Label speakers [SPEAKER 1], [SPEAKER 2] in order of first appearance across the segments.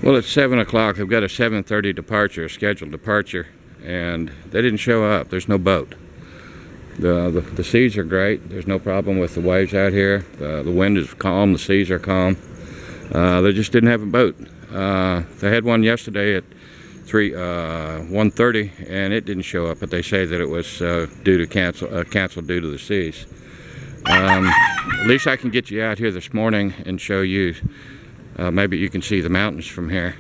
[SPEAKER 1] Well, it's 7 o'clock. They've got a 7:30 departure, a scheduled departure, and they didn't show up. There's no boat. The seas are great. There's no problem with the waves out here. The wind is calm. The seas are calm. They just didn't have a boat. They had one yesterday at 1:30, and it didn't show up. But they say that it was due to canceled due to the seas. At least I can get you out here this morning and show you. Maybe you can see the mountains from here.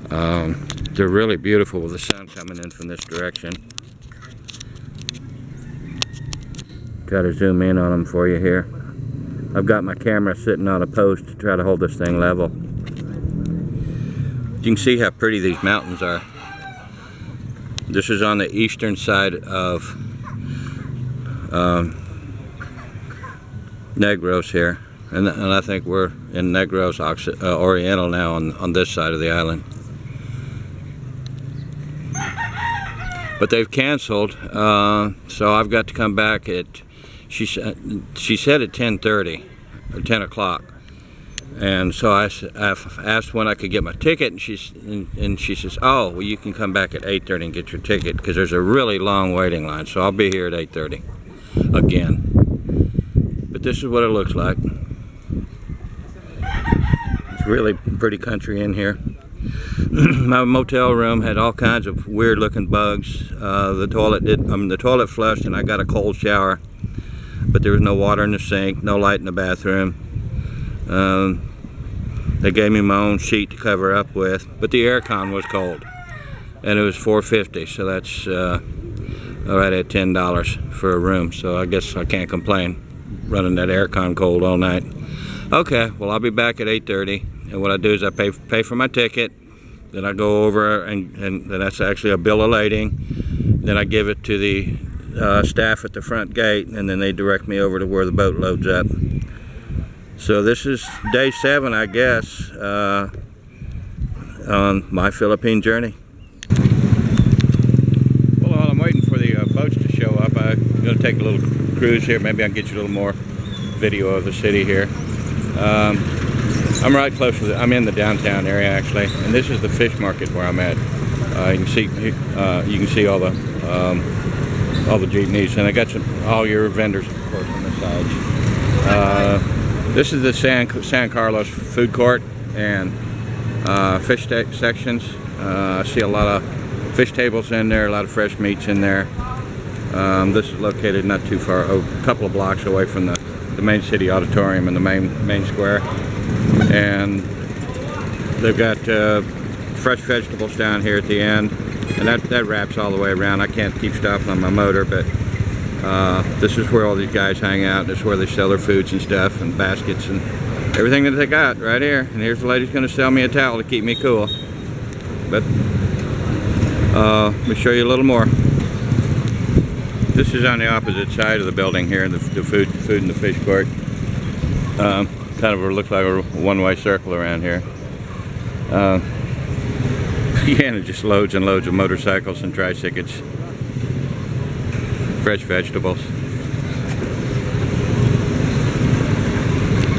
[SPEAKER 1] They're really beautiful with the sun coming in from this direction. Try to zoom in on them for you here. I've got my camera sitting on a post to try to hold this thing level. You can see how pretty these mountains are. This is on the eastern side of Negros here. And I think we're in Negros Oriental now on this side of the island. But they've canceled, so I've got to come back at, she said at 10:30 or 10 o'clock. And so I asked when I could get my ticket, and she says, oh, well, you can come back at 8:30 and get your ticket, because there's a really long waiting line. So I'll be here at 8:30 again. But this is what it looks like. It's really pretty country in here. My motel room had all kinds of weird looking bugs. The toilet flushed and I got a cold shower, but there was no water in the sink, no light in the bathroom. They gave me my own sheet to cover up with, but the aircon was cold, and it was $4.50, so that's right at $10 for a room. So I guess I can't complain running that aircon cold all night. Okay, well, I'll be back at 8:30, and what I do is I pay for my ticket, then I go over and then that's actually a bill of lading. Then I give it to the staff at the front gate, and then they direct me over to where the boat loads up. So this is day 7, I guess, on my Philippine journey. Well, while I'm waiting for the boats to show up, I'm going to take a little cruise here. Maybe I can get you a little more video of the city here. I'm right close to I'm in the downtown area actually, and this is the fish market where I'm at. You can see all the jeepneys, and I got all your vendors, of course, on the sides. This is the San Carlos food court and fish sections. I see a lot of fish tables in there, a lot of fresh meats in there. This is located not too far, a couple of blocks away from the main city auditorium and the main square. And they've got fresh vegetables down here at the end, and that wraps all the way around. I can't keep stopping on my motor, but this is where all these guys hang out. This is where they sell their foods and stuff, and baskets and everything that they got right here. And here's the lady's going to sell me a towel to keep me cool. But let me show you a little more. This is on the opposite side of the building here, the food and the fish court. Kind of looks like a one-way circle around here. Yeah, and it just loads and loads of motorcycles and tricycles. Fresh vegetables.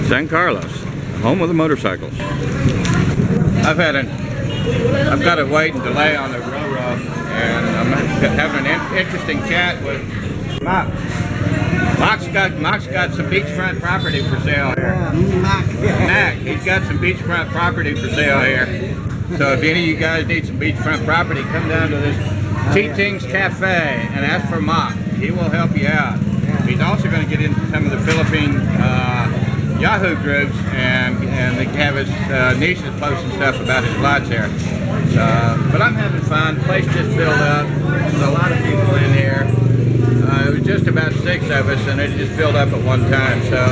[SPEAKER 1] San Carlos, home of the motorcycles. I've got to wait and delay on the railroad, and I'm having an interesting chat with Mark. Mark's got some beachfront property for sale here. Mac, he's got some beachfront property for sale here. So if any of you guys need some beachfront property, come down to this Ting's Cafe and ask for Mark. He will help you out. He's also going to get into some of the Philippine Yahoo groups, and they have his nieces posting stuff about his lots there. But I'm having fun. The place just filled up. There's a lot of people in here. It was just about 6 of us, and it just filled up at one time. So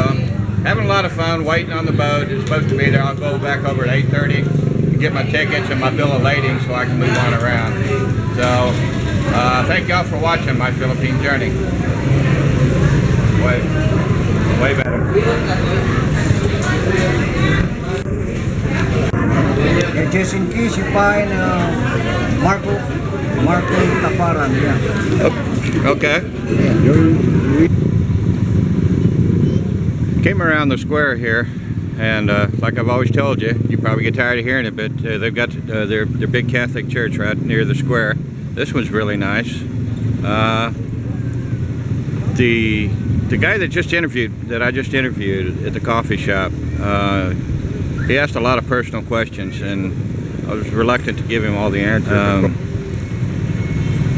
[SPEAKER 1] having a lot of fun waiting on the boat. It's supposed to be there. I'll go back over at 8:30 and get my tickets and my bill of lading so I can move on around. So thank y'all for watching my Philippine journey. Way better.
[SPEAKER 2] Yeah, just in case you find Marco Taparan, yeah.
[SPEAKER 1] Okay. Came around the square here, And like I've always told you, you probably get tired of hearing it, but they've got their big Catholic church right near the square. This one's really nice. The guy that I just interviewed at the coffee shop, he asked a lot of personal questions, and I was reluctant to give him all the answers.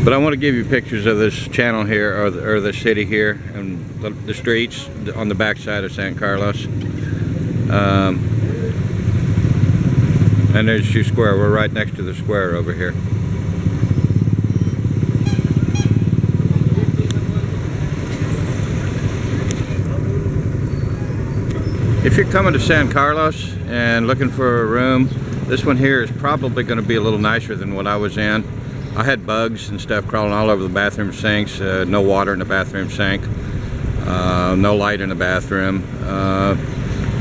[SPEAKER 1] But I want to give you pictures of this channel here, or the city here, and the streets on the backside of San Carlos. And there's your square. We're right next to the square over here. If you're coming to San Carlos and looking for a room, this one here is probably going to be a little nicer than what I was in. I had bugs and stuff crawling all over the bathroom sinks, no water in the bathroom sink, no light in the bathroom.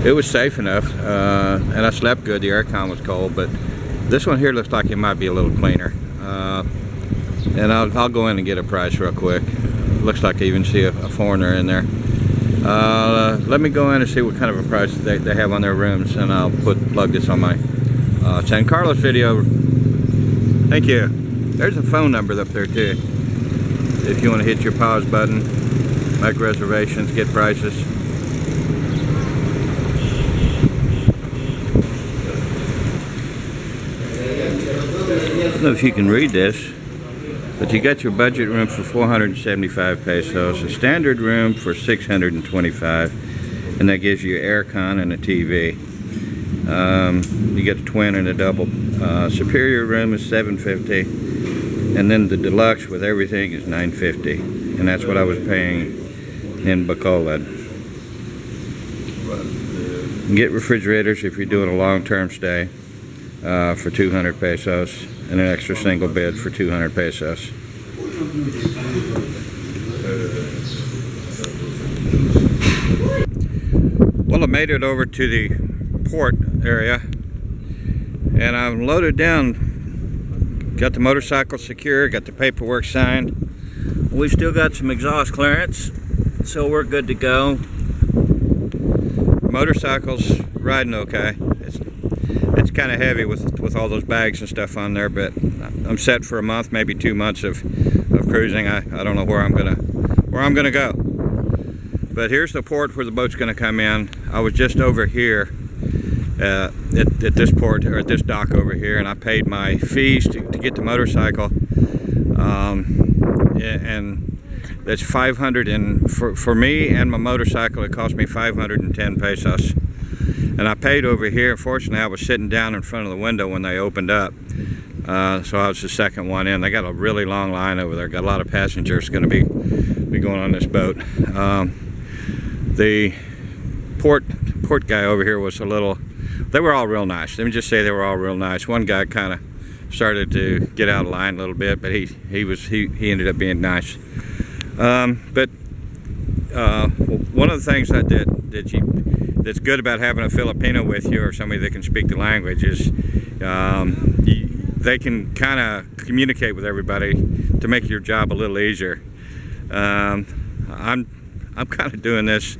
[SPEAKER 1] It was safe enough, and I slept good. The aircon was cold, but this one here looks like it might be a little cleaner. And I'll go in and get a price real quick. Looks like I even see a foreigner in there. Let me go in and see what kind of a price they have on their rooms, and I'll plug this on my San Carlos video. Thank you. There's a phone number up there too, if you want to hit your pause button, make reservations, get prices. I don't know if you can read this, but you got your budget room for 475 pesos, a standard room for 625, and that gives you aircon and a TV. You get a twin and a double. Superior room is 750, and then the deluxe with everything is 950, and that's what I was paying in Bacolod. You get refrigerators if you're doing a long-term stay for 200 pesos, and an extra single bed for 200 pesos. Well, I made it over to the port area, and I'm loaded down. Got the motorcycle secure, got the paperwork signed. We still got some exhaust clearance, so we're good to go. Motorcycle's riding okay. It's kind of heavy with all those bags and stuff on there, but I'm set for a month, maybe 2 months of cruising. I don't know where I'm gonna go. But here's the port where the boat's gonna come in. I was just over here at this port, or at this dock over here, and I paid my fees to get the motorcycle, and that's 500, and for me and my motorcycle it cost me 510 pesos. And I paid over here. Unfortunately, I was sitting down in front of the window when they opened up, so I was the second one in. They got a really long line over there. Got a lot of passengers going to be going on this boat. The port guy over here was a little. They were all real nice. Let me just say they were all real nice. One guy kind of started to get out of line a little bit, but he ended up being nice. But one of the things that's good about having a Filipino with you, or somebody that can speak the language, is they can kind of communicate with everybody to make your job a little easier. I'm kind of doing this.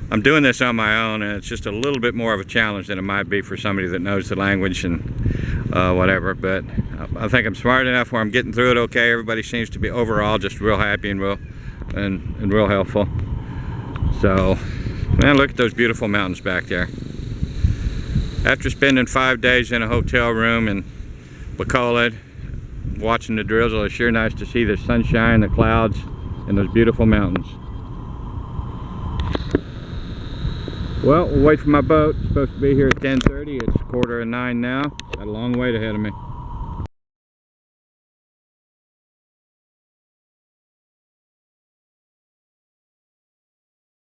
[SPEAKER 1] I'm doing this on my own, and it's just a little bit more of a challenge than it might be for somebody that knows the language and whatever. But I think I'm smart enough where I'm getting through it okay. Everybody seems to be overall just real happy and real helpful. So, man, look at those beautiful mountains back there. After spending 5 days in a hotel room in Bacolod, watching the drizzle, it's sure nice to see the sunshine, the clouds, and those beautiful mountains. Well, we'll wait for my boat. It's supposed to be here at 10:30. It's 8:45 now. Got a long wait ahead of me.